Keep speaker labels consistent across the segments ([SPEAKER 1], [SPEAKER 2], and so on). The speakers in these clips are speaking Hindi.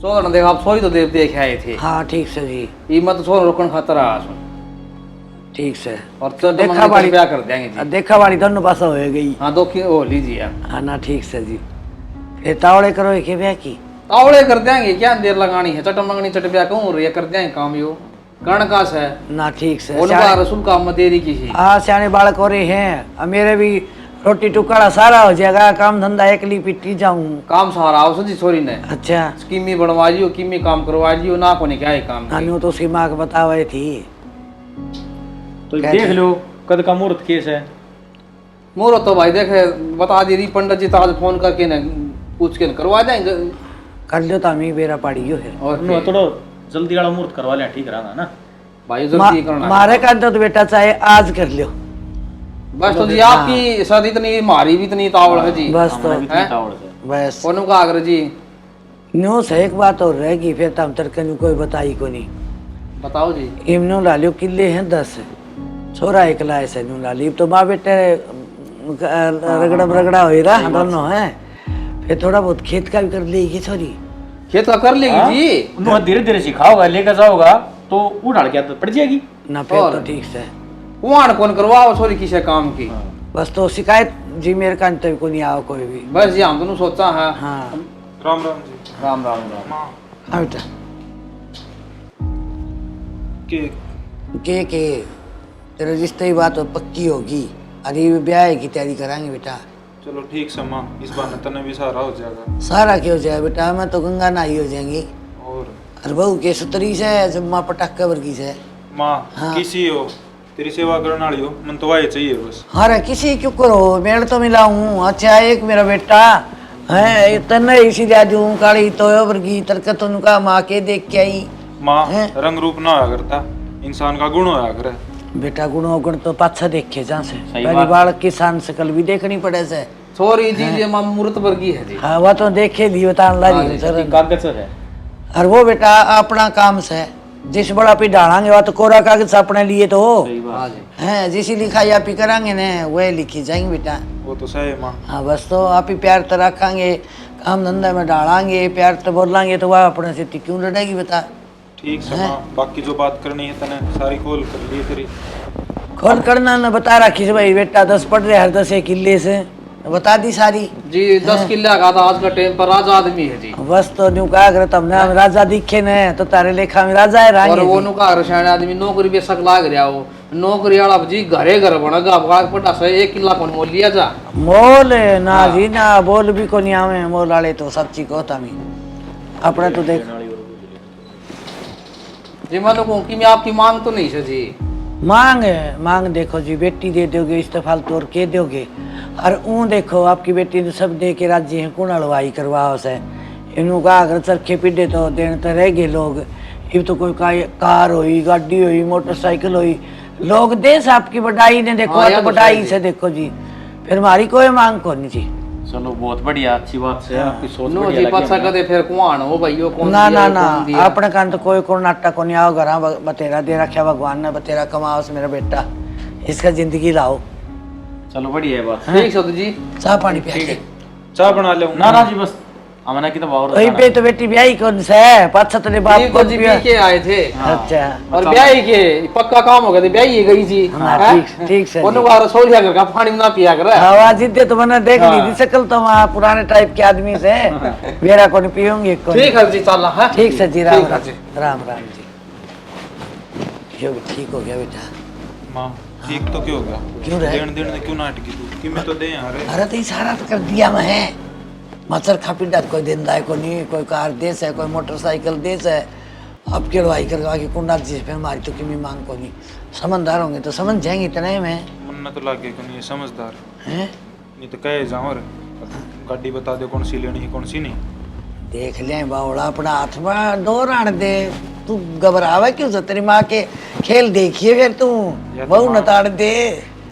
[SPEAKER 1] चोर ने देखा आप सोई तो देख आए थे।
[SPEAKER 2] हाँ ठीक से जी,
[SPEAKER 1] ये मत चोर रोकन खातर आ सुन
[SPEAKER 2] ठीक से।
[SPEAKER 1] और तो
[SPEAKER 2] देखा बाड़ी
[SPEAKER 1] ब्याह कर देंगे जी।
[SPEAKER 2] देखा बाड़ी दोनों पास हो गई।
[SPEAKER 1] हाँ दो की ओ लीजिए आप।
[SPEAKER 2] हाँ ना ठीक से जी, फिर तावड़े करो के ब्याह की।
[SPEAKER 1] तावड़े कर देंगे, क्या देर लगानी है, चट मंगनी चट ब्याह कहूँ रे कर देंगे काम यो कर्ण का से
[SPEAKER 2] ना ठीक से।
[SPEAKER 1] उनका रसूल काम में देरी की है।
[SPEAKER 2] हाँ सियाने बालक हो रहे हैं, अब मेरे भी रोटी टुकड़ा सारा हो जाएगा, काम धंधा एकली पिट्टी जाऊं।
[SPEAKER 1] काम सहारा आओ जी छोरी ने।
[SPEAKER 2] अच्छा
[SPEAKER 1] किमी बनवा लियो, किमी काम करवा लियो ना को नहीं क्या है काम
[SPEAKER 2] अनु तो उसकी माँ को बतावे थी।
[SPEAKER 3] तो देख लो कद का मुहूर्त केस है।
[SPEAKER 1] मोरो तो भाई देखे बता दी रही पंडित जी तो आज फोन करके न पूछ के न करवा देंगे।
[SPEAKER 2] कर लो तो हमें बेरा पड़ी है।
[SPEAKER 1] और
[SPEAKER 3] थोड़ा जल्दी वाला मुहूर्त करवा लिया ठीक रहेगा ना
[SPEAKER 1] भाई जल्दी करना।
[SPEAKER 2] मारे का तो बेटा चाहे आज कर लो
[SPEAKER 1] बस तो जी आपकी शादी इतनी हमारी भी इतनी तावड़ है जी।
[SPEAKER 2] बस तो बस
[SPEAKER 1] कौन का आगर जी
[SPEAKER 2] न्यू से एक बात और रहेगी, फिर तम तड़के न्यू कोई बताई को नहीं।
[SPEAKER 1] बताओ जी।
[SPEAKER 2] इमनो लालियो किले हैं 10, छोरा एक लाए से न्यू लाली तो माँ बेटे रगड़ा हो रहा दोनों है, फिर थोड़ा बहुत खेत का भी कर लेगी छोरी।
[SPEAKER 1] खेत का कर लेगी जी।
[SPEAKER 3] धीरे धीरे सिखाओगा लेकर जाओगा तो उड़ाड़ के आदत पड़ जाएगी
[SPEAKER 2] ना फिर तो ठीक से
[SPEAKER 1] कुआन कौन करवाओ छोरी किसे काम की।
[SPEAKER 2] बस तो शिकायत जी मेरे कान तो को नहीं आओ कोई भी।
[SPEAKER 1] बस जी हम दोनों सोचा है।
[SPEAKER 2] हाँ
[SPEAKER 4] राम राम जी।
[SPEAKER 1] राम राम राम।
[SPEAKER 2] हाँ बेटा के तेरे रिश्ते की बात पक्की होगी, अरे ब्याह की तैयारी कराएंगे बेटा।
[SPEAKER 4] चलो ठीक से माँ, इस बार तने भी सारा हो जाएगा।
[SPEAKER 2] सारा क्यों हो जाए बेटा, मैं तो गंगा नहाई हो जाएंगी।
[SPEAKER 4] और
[SPEAKER 2] अरे बहू के सुतरी से जब माँ पटाखे वर्गी से
[SPEAKER 4] माँ
[SPEAKER 2] हाँ।
[SPEAKER 4] किसी हो तेरी सेवा करने वाली हो, मन तो वाही चाहिए बस।
[SPEAKER 2] अरे किसी क्यों करो, मेड़ तो मिला हूँ। अच्छा एक मेरा बेटा है इतना इसीलिए आज हूँ काली तो वर्गी तरकत उनका माँ के देख के आई।
[SPEAKER 4] माँ
[SPEAKER 2] हैं?
[SPEAKER 4] रंग रूप ना होया करता, इंसान का गुण होया करे।
[SPEAKER 2] बेटा गुण अवगुण तो पाछा देखे जहाँ से
[SPEAKER 3] सही
[SPEAKER 2] पहली
[SPEAKER 3] बात।
[SPEAKER 2] बार किसान शकल भी देखनी पड़े से।
[SPEAKER 1] छोरी जी ये मां मूर्त वर्गी है जी।
[SPEAKER 2] हाँ वह तो देखे ली बता ला रही सर।
[SPEAKER 3] कागज है
[SPEAKER 2] और वो बेटा अपना काम से जिस बड़ा पे डालेंगे वह तो कोरा कागज अपने लिए तो हो
[SPEAKER 1] हाँ जी।
[SPEAKER 2] है, जिसी लिखाई आप ही कराएंगे ना वह लिखी जाएंगे बेटा।
[SPEAKER 4] वो तो सही है माँ।
[SPEAKER 2] हाँ बस तो आप ही प्यार तो रखेंगे, काम धंधा में डालेंगे, प्यार तो बोलेंगे तो वह अपने से क्यों लड़ेगी बता।
[SPEAKER 4] ठीक से माँ, बाकी जो बात करनी है तने सारी खोल कर ली तेरी।
[SPEAKER 2] खोल करना न बता रखी से भाई बेटा 10 पढ़ रहे हर 10 एक किले से बता दी सारी
[SPEAKER 1] जी 10 किले का था आज का टाइम पर राजा आदमी है जी।
[SPEAKER 2] बस तो न्यू कहा कर तुमने हम राजा दिखे न तो तारे लेखा में राजा है
[SPEAKER 1] और वो
[SPEAKER 2] रानी।
[SPEAKER 1] नु का रसायन आदमी नौकरी बेशक लाग रहा हो, नौकरी वाला जी घरे घर बनेगा बाग पटा से 1 किला कौन मोल लिया जा।
[SPEAKER 2] मोल ना जी ना बोल भी को नहीं आवे, मोल वाले तो सब चीज होता मी अपने तो देख।
[SPEAKER 1] जी मैं तो कहूँ कि मैं आपकी मांग तो नहीं है जी।
[SPEAKER 2] मांग मांग देखो जी, बेटी दे दोगे इस्तेफाल तोड़ के दोगे, और ऊँ देखो आपकी बेटी ने सब दे के राज्य हैं कौन हलवाई करवाओ से इनू का अगर चरखे पीढ़े तो देने तो रह गए लोग। ये तो कोई कार हुई गाड़ी हुई मोटरसाइकिल हुई लोग देश आपकी बढ़ाई ने देखो।
[SPEAKER 1] हाँ,
[SPEAKER 2] तो
[SPEAKER 1] तो
[SPEAKER 2] बढ़ाई से देखो जी, फिर हमारी कोई मांग को नहीं जी।
[SPEAKER 3] चलो बहुत बढ़िया अच्छी बात से आपकी सोच
[SPEAKER 1] नो
[SPEAKER 3] बढ़िया
[SPEAKER 1] जी
[SPEAKER 3] लगी
[SPEAKER 1] पता
[SPEAKER 3] हमें।
[SPEAKER 1] कदे फिर कुआन हो भाई कौन
[SPEAKER 2] ना
[SPEAKER 1] दिया,
[SPEAKER 2] ना
[SPEAKER 1] कौन
[SPEAKER 2] ना
[SPEAKER 1] दिया।
[SPEAKER 2] अपने कान तो कोई को नाटक को नहीं आओ घर बतेरा दे रखा भगवान ने, बतेरा कमाओ से मेरा बेटा इसका जिंदगी लाओ।
[SPEAKER 3] चलो बढ़िया है बात।
[SPEAKER 1] ठीक है जी।
[SPEAKER 2] चाह पानी पिया के
[SPEAKER 4] चाय बना ले
[SPEAKER 3] ना ना जी बस हमने की तो बहुत
[SPEAKER 2] वही पे तो बेटी ब्याही कौन से पाछा तेरे बाप
[SPEAKER 1] जी
[SPEAKER 2] को
[SPEAKER 1] को जी पी के आए थे।
[SPEAKER 2] अच्छा
[SPEAKER 1] और ब्याही के पक्का काम हो गया, ब्याही गई जी।
[SPEAKER 2] हाँ, ठीक से
[SPEAKER 1] उन्होंने कहा रसोईया घर का पानी ना पिया कर।
[SPEAKER 2] आवाज जिद्दे तो मैंने देख ली थी शकल तो वहाँ पुराने टाइप के आदमी से मेरा को नहीं पियूंगी को
[SPEAKER 1] ठीक है जी चल है।
[SPEAKER 2] ठीक से जी राम
[SPEAKER 1] ठीक है
[SPEAKER 2] राम
[SPEAKER 1] जी।
[SPEAKER 2] राम राम जी। यो भी ठीक हो गया बेटा।
[SPEAKER 4] माँ ठीक तो क्यों हो गया?
[SPEAKER 2] क्यों रहे?
[SPEAKER 4] देन देन क्यों नाटकी तू कि मैं तो दे यार।
[SPEAKER 2] अरे तो इशारा तो कर दिया मैं, मच्छर खापी डाक कोई दिन दाय को नहीं, कोई कार देश है कोई मोटरसाइकिल देश है। अब के लड़ाई करवा के कुंडा जी फिर हमारी तो किमी मांग को नहीं, समझदार होंगे तो समझ जाएंगे इतना ही मैं
[SPEAKER 4] मन तो लागे कि नहीं समझदार
[SPEAKER 2] हैं।
[SPEAKER 4] नहीं तो कहे जाओ रे गाड़ी बता दे कौन सी लेनी है कौन सी नहीं।
[SPEAKER 2] देख ले बावड़ा अपना हाथ में दौड़ान दे, तू घबरावे क्यों से, तेरी माँ के खेल देखिए फिर तू
[SPEAKER 4] या तो
[SPEAKER 2] बहु
[SPEAKER 4] माँ-
[SPEAKER 2] नताड़ दे।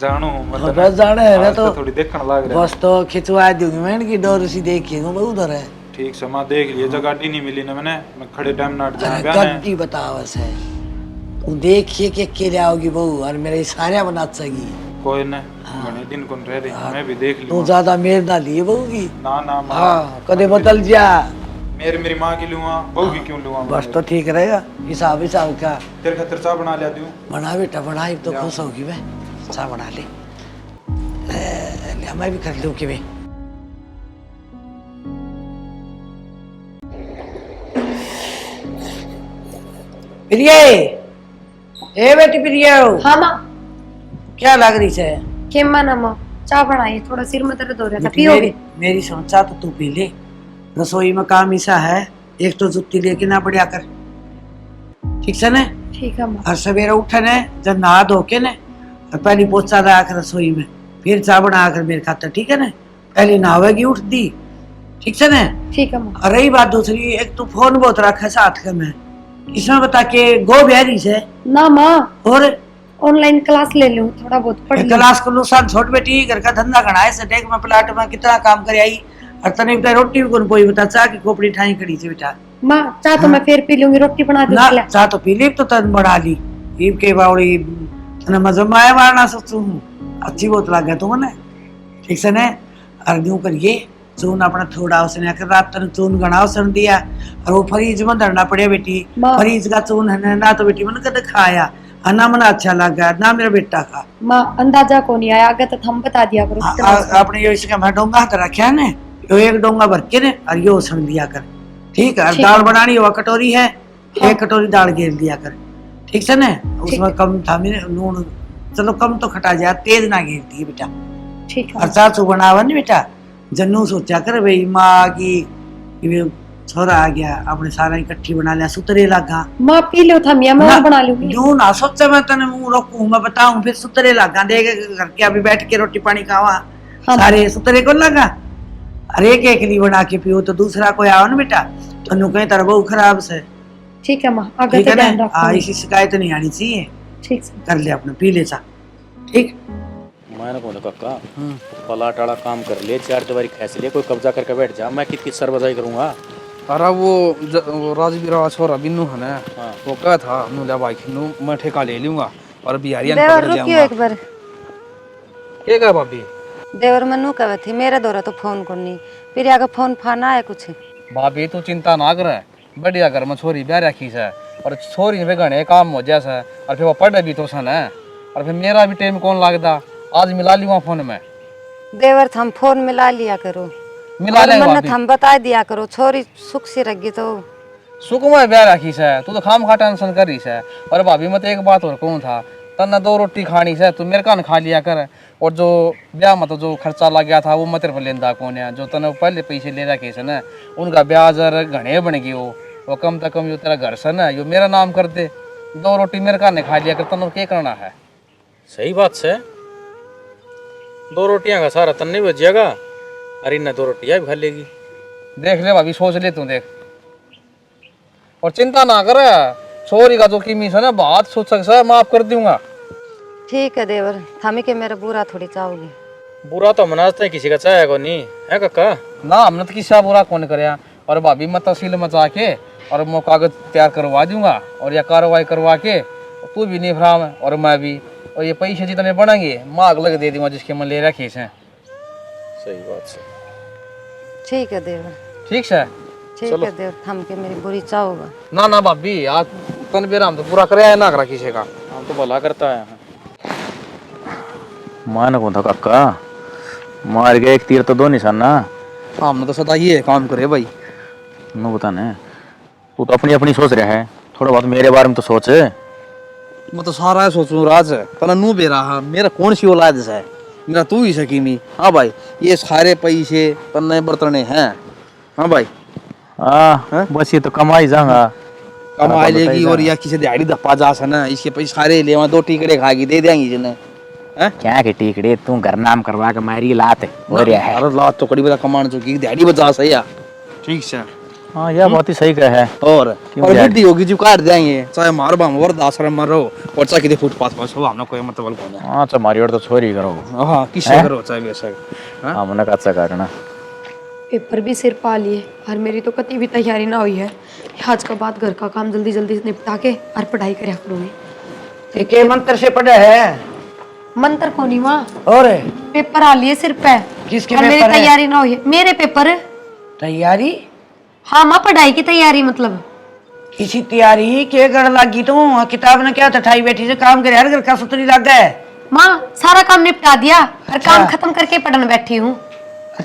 [SPEAKER 4] जानो मतलब
[SPEAKER 2] बस जाने है ना
[SPEAKER 4] आज
[SPEAKER 2] तो
[SPEAKER 4] थोड़ी देखने लग रहा है।
[SPEAKER 2] बस तो खिंचवा दूंगी मैं इनकी डोर सी देखिए बहुत उधर है।
[SPEAKER 4] ठीक से माँ देख लिए जो गाड़ी नहीं मिली ना मैं खड़े टाइम नाट
[SPEAKER 2] अरे
[SPEAKER 4] जाना बयान है।
[SPEAKER 2] गड्डी बतावस है, तू देखिए कि अकेले आओगी बहू और मेरे सारे बना सगी।
[SPEAKER 4] कोई न घने दिन कौन रह रही मैं भी देख
[SPEAKER 2] तू
[SPEAKER 4] लूँ।
[SPEAKER 2] ज्यादा मेर ना लिए बहू की।
[SPEAKER 4] ना ना माँ
[SPEAKER 2] हाँ कदे बदल जा
[SPEAKER 4] मेरी माँ की लूँगा, बहू की क्यों लूँगा?
[SPEAKER 2] बस तो ठीक रहेगा, हिसाब हिसाब का।
[SPEAKER 4] तेरे खातिर चाह बना लिया दूँ।
[SPEAKER 2] बना बेटा बना, एक तो खुश होगी वे, चाह बना ले। ले मैं भी कर लूँ कि वे। प्रिय, ए बेटी प्रिय,
[SPEAKER 5] हाँ माँ।
[SPEAKER 2] क्या लग रही है?
[SPEAKER 5] के माना माँ, चाय बनाइए, थोड़ा सिर में दर्द हो रहा था,
[SPEAKER 2] बेटी
[SPEAKER 5] पियोगे?
[SPEAKER 2] मेरी सोचा तो तू पी ले। रसोई में काम ऐसा है, एक तो जुत्ती लेके ना बढ़िया कर, ठीक से ना?
[SPEAKER 5] ठीक है माँ।
[SPEAKER 2] और सवेरे उठे ने जब नहा धो के ने और पहले पोछा लगा कर रसोई में, फिर चाय बना कर मेरे खातर, ठीक है ना? पहले नहावेगी उठती, ठीक से ना?
[SPEAKER 5] ठीक है माँ।
[SPEAKER 2] और रही बात दूसरी, एक तू फोन बहुत रखा है साथ के में, इसमें बता के गो बिहारी से
[SPEAKER 5] ना माँ,
[SPEAKER 2] और
[SPEAKER 5] ऑनलाइन क्लास ले लूँ, थोड़ा बहुत पढ़ लूँ।
[SPEAKER 2] क्लास को नुकसान छोट बेटी, घर का धंधा घना है, सटेक में प्लाट में कितना काम कर आई, और तने बता रोटी भी कौन कोई बता, चाह की खोपड़ी ठाई खड़ी थी बेटा।
[SPEAKER 5] माँ चाय तो मैं फिर पी लूंगी, रोटी बना
[SPEAKER 2] ना
[SPEAKER 5] दूंगी।
[SPEAKER 2] चाह तो पी ली तो तन बढ़ा ली, ईब के बावड़ी तने मजा माया मारना सोचू हूँ, अच्छी बहुत लग गया तुमने, ठीक से ने? और यूं करिए चून अपना थोड़ा उसने आकर रात तन चून गणा उसने दिया, और वो फ्रीज में धरना पड़े बेटी,
[SPEAKER 5] माँ।
[SPEAKER 2] फ्रीज का चून है ना, तो बेटी मैंने कद खाया, ना मना अच्छा लगा ना मेरा बेटा का।
[SPEAKER 5] माँ अंदाजा को नहीं आया, आगे तो हम बता दिया करो।
[SPEAKER 2] आपने ये इसका मैं डोंगा हाथ रखा है ने, यो एक डोंगा भर के ने और यो उसमें दिया कर, ठीक है? और
[SPEAKER 5] ठीक
[SPEAKER 2] दाल
[SPEAKER 5] है।
[SPEAKER 2] बनानी वो कटोरी है,
[SPEAKER 5] हाँ।
[SPEAKER 2] एक कटोरी दाल घेर दिया कर, ठीक से ने? उसमें कम था मेरे नून, चलो कम तो खटा जाए, तेज ना घेर दिए बेटा।
[SPEAKER 5] ठीक है।
[SPEAKER 2] और चाचू बनावा नहीं बेटा, जन्नू सोचा कर भाई माँ की ये छोरा आ गया, आपने सारा इकट्ठी बना लिया, सुतरे लगा
[SPEAKER 5] माँ पी लो था मियाँ, मैं और बना लूंगी।
[SPEAKER 2] यूं ना सोचा मैं तने मुंह रोकूं, मैं बताऊं फिर सुतरे लगा देगा घर के, अभी बैठ के रोटी पानी खावा,
[SPEAKER 5] हाँ।
[SPEAKER 2] सारे सुतरे को लगा। अरे एक एक ली बना के पियो तो दूसरा कोई आओ ना बेटा, तो नु कहीं तरह बहु खराब से,
[SPEAKER 5] ठीक है माँ, आगे
[SPEAKER 2] ठीक
[SPEAKER 5] से
[SPEAKER 2] है
[SPEAKER 5] ध्यान
[SPEAKER 2] ना?
[SPEAKER 5] रखूंगी।
[SPEAKER 2] ऐसी शिकायत नहीं आनी चाहिए,
[SPEAKER 5] ठीक से।
[SPEAKER 2] कर ले अपने पी ले चा, ठीक?
[SPEAKER 3] मैंने कौन काका पला टाला काम कर ले, चार दीवारी खैस ले, कोई कब्जा करके बैठ जा, मैं कितनी सरबजाई करूंगा।
[SPEAKER 1] अरे वो राजवीर वाला छोरा बिन्नू है ना,
[SPEAKER 3] हाँ।
[SPEAKER 1] वो कहा था नु ले भाई खिन्नू मैं ठेका ले लूंगा और बिहारियां
[SPEAKER 6] देवर
[SPEAKER 1] पकड़
[SPEAKER 6] रुकियो
[SPEAKER 1] जाऊंगा।
[SPEAKER 6] एक बार।
[SPEAKER 1] के कहा भाभी?
[SPEAKER 6] देवर मनु कहे थी मेरे दौरा तो फोन करनी, फिर आगे फोन फाना है कुछ।
[SPEAKER 1] भाभी तू चिंता ना कर, बढ़िया घर में छोरी ब्याह रखी से, और छोरी में घने काम हो जैसा, और फिर वो पढ़े भी तो सन है, और फिर मेरा भी टाइम कौन लगता, आज मिला लूंगा फोन में।
[SPEAKER 6] देवर हम फोन मिला लिया करो,
[SPEAKER 1] मिला
[SPEAKER 6] और
[SPEAKER 1] लेंगे
[SPEAKER 6] मन्नत
[SPEAKER 1] भाभी।
[SPEAKER 6] हम बता दिया करो, छोरी सुख से रखी तो।
[SPEAKER 1] सुख में ब्याह रखी से, तू तो खाम खा टेंशन कर रही से। और भाभी मैं तो एक बात और कहूँ था, तन्ना 2 रोटी खानी से, तू मेरे कान खा लिया कर, और जो ब्याह में तो जो खर्चा लग गया था वो मैं तेरे पर लेंदा कौन है, जो तने पहले पैसे ले रखे से ना, उनका ब्याज और घने बन गई वो कम से कम जो तेरा घर से ना, यो मेरा नाम कर दे, 2 रोटी मेरे कान खा लिया कर, तने क्या करना है?
[SPEAKER 3] सही बात से 2 रोटियां का सारा तन नहीं बचिएगा, अरे न 2 रोटियां भी खा लेगी।
[SPEAKER 1] देख ले भाभी, सोच ले तू देख, और चिंता ना कर, छोरी का जो कीमी है ना बात सोच सकता, माफ कर दूंगा।
[SPEAKER 6] ठीक है देवर, थामी के मेरा बुरा थोड़ी चाहोगे।
[SPEAKER 3] बुरा तो मनाते हैं, किसी का चाहे को नहीं है काका।
[SPEAKER 1] ना हमने तो किसी बुरा कौन कराया, और भाभी मैं तहसील में जाके और मैं कागज तैयार करवा दूंगा, और यह कार्रवाई करवा के तू भी नहीं फराम और मैं भी, और ये पैसे जितने बढ़ेंगे मांग लग दे दूंगा जिसके मैं ले रखे हैं।
[SPEAKER 3] सही बात से।
[SPEAKER 6] ठीक है देवर,
[SPEAKER 1] ठीक है?
[SPEAKER 6] ठीक है देवर, थम के मेरी बुरी चाहोगा।
[SPEAKER 1] ना ना भाभी, आज तन बेरा हम तो पूरा कराया ना करा किसी का।
[SPEAKER 3] हम तो भला करता है। मान कौन था काका, मार गए एक तीर तो 2 निशाना।
[SPEAKER 1] हमने तो सदा ये काम करे भाई।
[SPEAKER 3] मैं बता ने, तू तो अपनी अपनी सोच रहा है, थोड़ा बहुत मेरे बारे में तो सोच।
[SPEAKER 1] मैं तो सारा सोचूं राज तना नू बेरा, मेरा कौन सी औलाद है, मेरा तू ही सकीमी। हाँ भाई, ये सारे पैसे तन्ने बर्तने हैं। हाँ भाई,
[SPEAKER 3] बस ये तो कमाई जाऊंगा,
[SPEAKER 1] कमाई लेगी, और या किसी दिहाड़ी धप्पा जा सना, इसके पैसे सारे ले 2 टिकड़े खागी दे देंगी जिन्हें।
[SPEAKER 3] क्या के टिकड़े तू घर नाम करवा के मारी लात हो रहा है।
[SPEAKER 1] अरे लात तो कड़ी बता कमान चुकी, दिहाड़ी बचा सही है। ठीक है।
[SPEAKER 3] हाँ यह बहुत ही सही कहा है।
[SPEAKER 1] और
[SPEAKER 3] दिहाड़ी?
[SPEAKER 1] बुद्धि होगी जो काट देंगे, चाहे मारो बाम और आश्रम में रहो, और चाहे किसी फुटपाथ पर सो, हमने कोई मतलब कौन है।
[SPEAKER 3] हाँ तुम्हारी और तो छोरी करो।
[SPEAKER 1] हाँ किसे करो चाहे वैसा।
[SPEAKER 3] हमने कच्चा करना।
[SPEAKER 5] पेपर भी सिर पा लिए, और मेरी तो कती भी तैयारी ना हुई है। आज के बाद घर का काम जल्दी जल्दी निपटा के और पढ़ाई करा करूंगी।
[SPEAKER 2] के मंत्र से पढ़े है?
[SPEAKER 5] मंत्र को नहीं माँ,
[SPEAKER 2] और
[SPEAKER 5] पेपर आ लिए सिर पे,
[SPEAKER 2] किसके
[SPEAKER 5] और मेरी
[SPEAKER 2] पेपर है?
[SPEAKER 5] तैयारी ना हुई है। मेरे पेपर।
[SPEAKER 2] तैयारी?
[SPEAKER 5] हाँ माँ, पढ़ाई की तैयारी मतलब।
[SPEAKER 2] किसी तैयारी के गड़ लागी तू? किताब ने क्या ठठाई बैठी से काम करे, हर घर का सुतरी लग गए।
[SPEAKER 5] माँ सारा काम निपटा दिया और काम खत्म करके पढ़ने बैठी हूँ।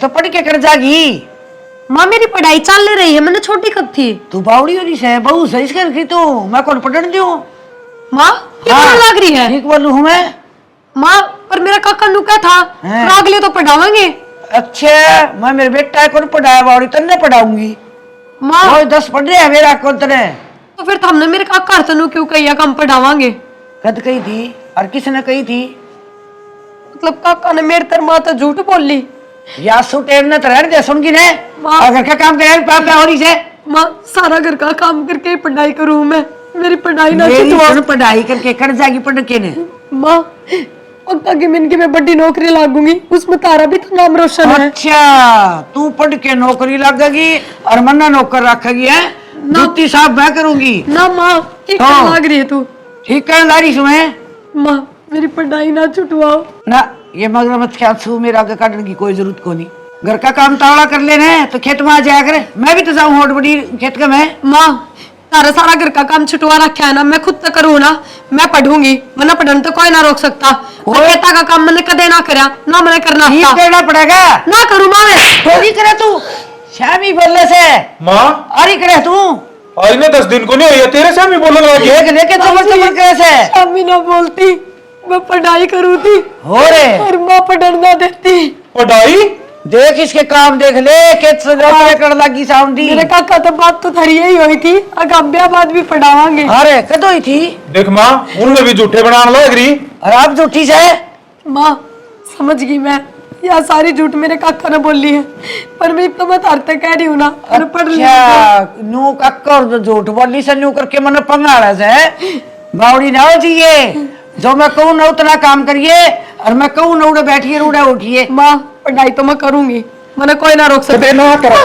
[SPEAKER 2] तो पढ़ के कर जागी।
[SPEAKER 5] माँ मेरी पढ़ाई चल रही है, मैंने छोटी कब थी।
[SPEAKER 2] तू बावड़ी होनी से बहु सही कर रखी तू, मैं कौन पढ़ने दूं?
[SPEAKER 5] माँ क्या लग रही है?
[SPEAKER 2] ठीक बोलू हूँ मैं।
[SPEAKER 5] माँ पर मेरा काका नुका था, अगले तो पढ़ावांगे।
[SPEAKER 2] अच्छा मैं मेरे बेटा है कौन पढ़ाया, बावड़ी तन्ने पढ़ाऊंगी।
[SPEAKER 5] माँ
[SPEAKER 2] 10 पढ़ रहे हैं मेरा कौन तने।
[SPEAKER 5] तो फिर हमने मेरे काका तनु क्यों कही हम पढ़ावांगे?
[SPEAKER 2] कद कही थी और किसने कही थी?
[SPEAKER 5] मतलब काका ने मेरे तर माँ तो झूठ बोल ली।
[SPEAKER 2] या सुटेर ने तरह दे सुन की ने घर का काम करे पापा हो रही से।
[SPEAKER 5] माँ सारा घर का काम करके पढ़ाई करूँ मैं, मेरी पढ़ाई ना
[SPEAKER 2] मेरी पढ़ाई करके कर जाएगी पढ़ के ने।
[SPEAKER 5] माँ पक्का की मिनकी में बड़ी नौकरी लागूंगी, उसमें तारा भी तो नाम रोशन है।
[SPEAKER 2] अच्छा तू पढ़ के नौकरी लगेगी और मन्ना नौकर रखेगी है? जूती साफ मैं करूंगी
[SPEAKER 5] ना माँ, ठीक लाग रही है तू।
[SPEAKER 2] ठीक कर ला रही तुम्हें।
[SPEAKER 5] माँ मेरी पढ़ाई ना छुटवाओ
[SPEAKER 2] ना ये मगर मत ख्याल छू, मेरा आगे काटने की कोई जरूरत को नहीं। घर का काम तावड़ा कर लेना तो खेत में आ जाया करे, मैं भी तो जाऊँ होट बड़ी खेत का मैं।
[SPEAKER 5] माँ तारा सारा घर का काम छुटवा रखा है ना, मैं खुद तक करूँ ना, मैं पढ़ूंगी, वरना पढ़ने तो कोई ना रोक सकता। खेता का काम मैंने कदे ना करा ना, मैंने करना
[SPEAKER 2] करना पड़ेगा
[SPEAKER 5] ना करूँ माँ मैं।
[SPEAKER 2] थोड़ी करे तू श्यामी बोलने से
[SPEAKER 4] माँ
[SPEAKER 2] अरे करे तू
[SPEAKER 4] आज ने 10 दिन को नहीं हुई तेरे श्यामी बोलने लगी।
[SPEAKER 2] देख लेके तमर करे से
[SPEAKER 5] शामी ना बोलती, मैं पढ़ाई करूँ थी
[SPEAKER 2] हो रे
[SPEAKER 5] और माँ पढ़ना देती।
[SPEAKER 4] पढ़ाई
[SPEAKER 2] देख इसके काम देख ले खेत से कर लगी साउंडी।
[SPEAKER 5] मेरे काका तो बात तो थारी यही हुई थी, अगाब्या बाद भी पढ़ावांगे।
[SPEAKER 2] अरे कदो ही थी।
[SPEAKER 4] देख माँ उनमें भी झूठे बनाने लग रही।
[SPEAKER 2] और आप झूठी से
[SPEAKER 5] माँ समझ गई मैं, यह सारी झूठ मेरे काका ने बोली है, पर मैं तो मैं तार तक कह रही हूँ ना, और पढ़ ली।
[SPEAKER 2] नू कक्कर झूठ बोली से नू करके मन पंगाड़ा से बावड़ी ना हो चाहिए। जो मैं कहूँ ना उतना काम करिए और मैं कहूँ ना उड़े बैठिए उड़े उठिए।
[SPEAKER 5] माँ पढ़ाई तो मैं करूंगी, मैंने कोई ना रोक सकता।
[SPEAKER 4] ना करा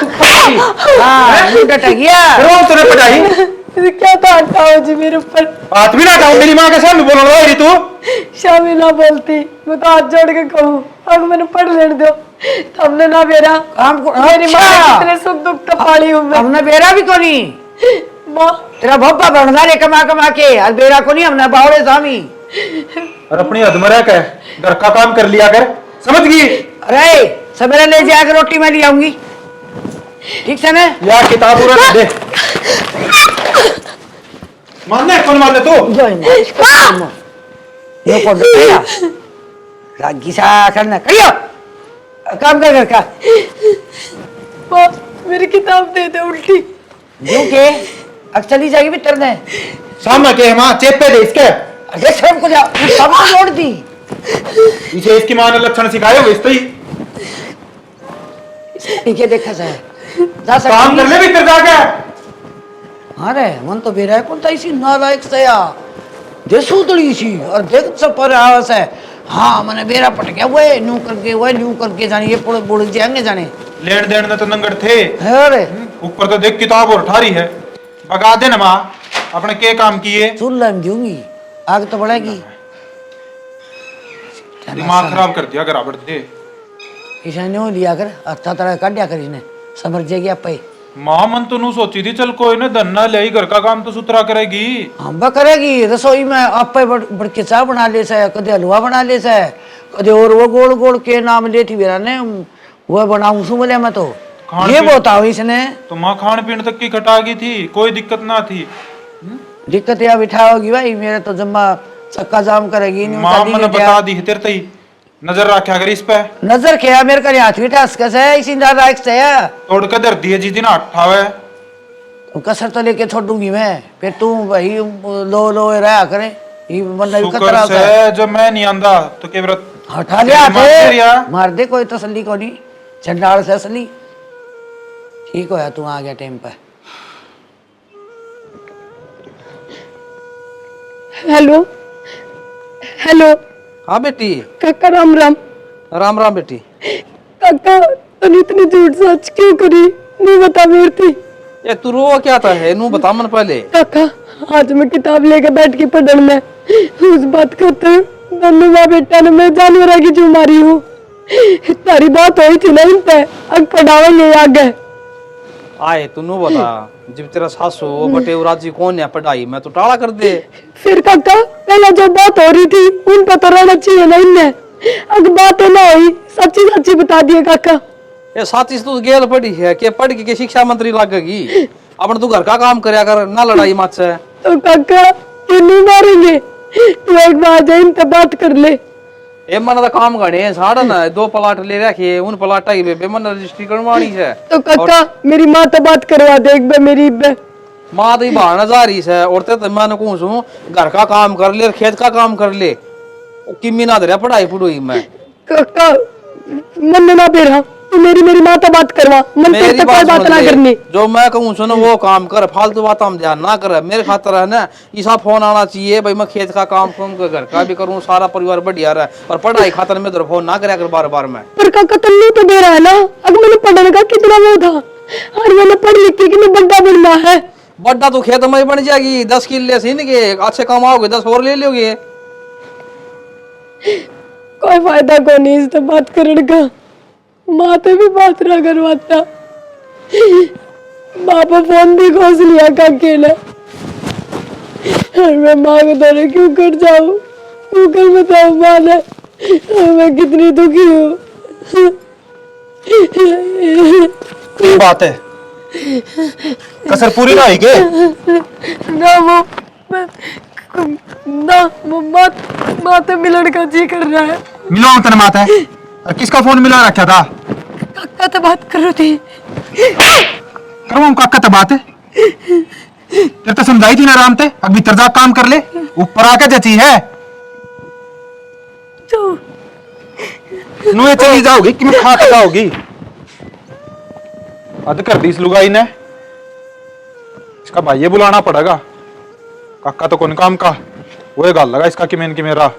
[SPEAKER 2] हाँ डट गया
[SPEAKER 4] रोज तूने पढ़ाई
[SPEAKER 5] क्या डांटा हो जी मेरे ऊपर।
[SPEAKER 4] हाथ भी ना उठाओ, मेरी माँ के सामने बोलने लग रही तू।
[SPEAKER 5] शामी ना बोलती, मैं तो हाथ जोड़ के कहूँ अब मैंने पढ़ लेने दो। हमने ना मेरा
[SPEAKER 2] काम को
[SPEAKER 5] मेरी माँ ने कितने सुख दुख तो पाली हूँ मैं।
[SPEAKER 2] हमने बेरा भी कोनी
[SPEAKER 5] माँ
[SPEAKER 2] तेरा भप्पा बनना रे कमा कमा के और बेरा को नहीं हमने बावड़े स्वामी।
[SPEAKER 4] और अपनी अधमरा का घर का काम कर लिया कर, समझ गई?
[SPEAKER 2] अरे सवेरे ले जाकर रोटी मैं ले आऊंगी, ठीक से ना?
[SPEAKER 4] या किताब पूरा दे। मानना है कौन मानने तू?
[SPEAKER 2] ये कौन देगा? रागी सा करना करियो काम कर घर का।
[SPEAKER 5] माँ मेरी किताब दे दे उल्टी।
[SPEAKER 2] क्यों के अब चली जाएगी भीतर ने
[SPEAKER 4] सामने के माँ चेप पे दे इसके।
[SPEAKER 2] अरे सब को जा सब को जोड़ दी।
[SPEAKER 4] इसे इसकी माँ ने लक्षण सिखाए हो इस ही
[SPEAKER 2] ठीक है देखा जाए जा सकती
[SPEAKER 4] काम करने भीतर जाके।
[SPEAKER 2] अरे मन तो बेरा है कौन था इसी नालायक से या जे सूतड़ी सी और देख सब पर आवाज है। हाँ मैंने बेरा पट गया वो न्यू करके जाने ये पुड़ बुड़ जाएंगे जाने
[SPEAKER 4] लेन देन में तो नंगड़ थे।
[SPEAKER 2] अरे
[SPEAKER 4] ऊपर तो देख किताब और ठारी है। भगा दे ना माँ अपने के काम किए।
[SPEAKER 2] सुन लम दूंगी आग तो बढ़ेगी।
[SPEAKER 4] दिमाग खराब कर दिया गराबड़ दे।
[SPEAKER 2] इसे नहीं लिया कर अच्छा तरह काटिया कर इसने समझ जाएगी आप पे।
[SPEAKER 4] माँ मन तो नू सोची थी चल कोई ने धन्ना ले घर का काम तो सुथरा करेगी।
[SPEAKER 2] हम करेगी रसोई में आप पे बढ़ के चाय बना ले से कदे हलवा बना ले से कदे और वो गोल गोल के नाम लेती बेरा ने वो बनाऊं सु बोले मैं तो ये बताओ इसने।
[SPEAKER 4] तो माँ खान पीने तक की खटागी थी, कोई दिक्कत ना थी।
[SPEAKER 2] दिक्कत या बिठा होगी भाई मेरे तो जम्मा चक्का जाम करेगी नहीं।
[SPEAKER 4] माँ मैंने बता दी तेरे तई नजर रखा कर इस पे।
[SPEAKER 2] नजर क्या मेरे का हाथ बिठा कैसे इसी नालायक से है
[SPEAKER 4] तोड़ के धर दिए जिस दिन उठावे
[SPEAKER 2] कसर तो लेके छोड़ूंगी मैं फिर तू भाई लो रहा करे ये बंदा भी खतरा होता है।
[SPEAKER 4] जब मैं नहीं आंदा तो के व्रत
[SPEAKER 2] हटा लिया थे मार दे कोई तसल्ली को नहीं चंडाल से असली ठीक होया तू आ गया टाइम पे।
[SPEAKER 5] Hello hello.
[SPEAKER 1] हाँ बेटी।
[SPEAKER 5] काका राम राम।
[SPEAKER 1] राम राम बेटी।
[SPEAKER 5] काका तूने इतनी झूठ सच क्यों करी? नहीं बता मेरी थी।
[SPEAKER 1] ये तू रो क्या था है नू बता मन पहले।
[SPEAKER 5] काका आज मैं किताब लेकर बैठ के पढ़ने में उस बात करते दोनों माँ बेटा ने मैं जानवर की जो मारी हूँ तारी बात हुई थी ना इन पे अब पढ़ावेंगे आगे।
[SPEAKER 1] आए तू नु बता, जब तेरा सासू वो बटे वो राजी कौन है पढ़ाई में तो टाला कर दे।
[SPEAKER 5] फिर काका पहले जो बात हो रही थी उन पर तो रहना चाहिए ना इनने। अब बातें ना हुई, सच्ची सच्ची बता दिए काका।
[SPEAKER 1] ये साथी तू गेल पड़ी है के पढ़ के शिक्षा मंत्री लगेगी। अपन तू घर का काम करया कर, ना लड़ाई मत से।
[SPEAKER 5] तो काका ये नहीं मारेंगे, तू एक बार जाए इनसे बात कर ले।
[SPEAKER 1] ए मन का काम गणे साड़ा ना 2 प्लाट ले रखे, उन प्लाटा की बे मन रजिस्ट्री करवानी है।
[SPEAKER 5] तो काका मेरी माँ तो बात करवा दे एक बार मेरी बे।
[SPEAKER 1] माँ तो बाहर जा रही है और ते मैं कहूँ सू घर का काम कर ले, खेत का काम कर ले, किमी ना दे पढ़ाई पढ़ोई में।
[SPEAKER 5] काका मन ना बेरा, तू मेरी माँ तो बात करवा, मन पे तो कोई बात ना करनी।
[SPEAKER 1] जो मैं कहूँ सुनो वो काम कर, फालतू बात हम ध्यान ना कर। मेरे खातर है ना ऐसा फोन आना चाहिए भाई मैं खेत का काम घर का भी करूँ, सारा परिवार बढ़िया रहा, और पढ़ाई खातर में फोन ना करे बार बार में।
[SPEAKER 5] पर काका तन्नू तो दे रहा है ना, अगर मैंने पढ़ने का कितना वो था, और मैंने पढ़ लिख के कितना बड़ा बनना है।
[SPEAKER 1] बड़ा तो खेत में बन जाएगी, 10 किले सीन के अच्छे कमाओगे, 10 और ले लोगे।
[SPEAKER 5] कोई फायदा को नहीं इस बात करने का, माते भी बात ना करवाता। बापा फोन भी खोस लिया काके ने, और मैं माँ को दौरे क्यों कर जाऊं, क्यों कर बताऊं माँ ने, और मैं कितनी दुखी हूँ।
[SPEAKER 4] क्या बात है, कसर पूरी ना हुई के?
[SPEAKER 5] ना वो ना वो माते मिलन का जी कर रहा है।
[SPEAKER 4] मिला तन मात है, और किसका फोन मिला रखा था?
[SPEAKER 5] काका तो बात कर रही थी।
[SPEAKER 4] करो काका तो बात है, तेरे तो समझाई थी ना राम ते, अब भीतर जा काम कर ले, ऊपर आके जची है।
[SPEAKER 5] तो
[SPEAKER 4] नुए चली जाओगी कि मैं खा के जाओगी? अद कर दी इस लुगाई ने, इसका भाई बुलाना पड़ेगा। काका तो कौन काम का, वो गाल लगा इसका कि मैं इनकी मेरा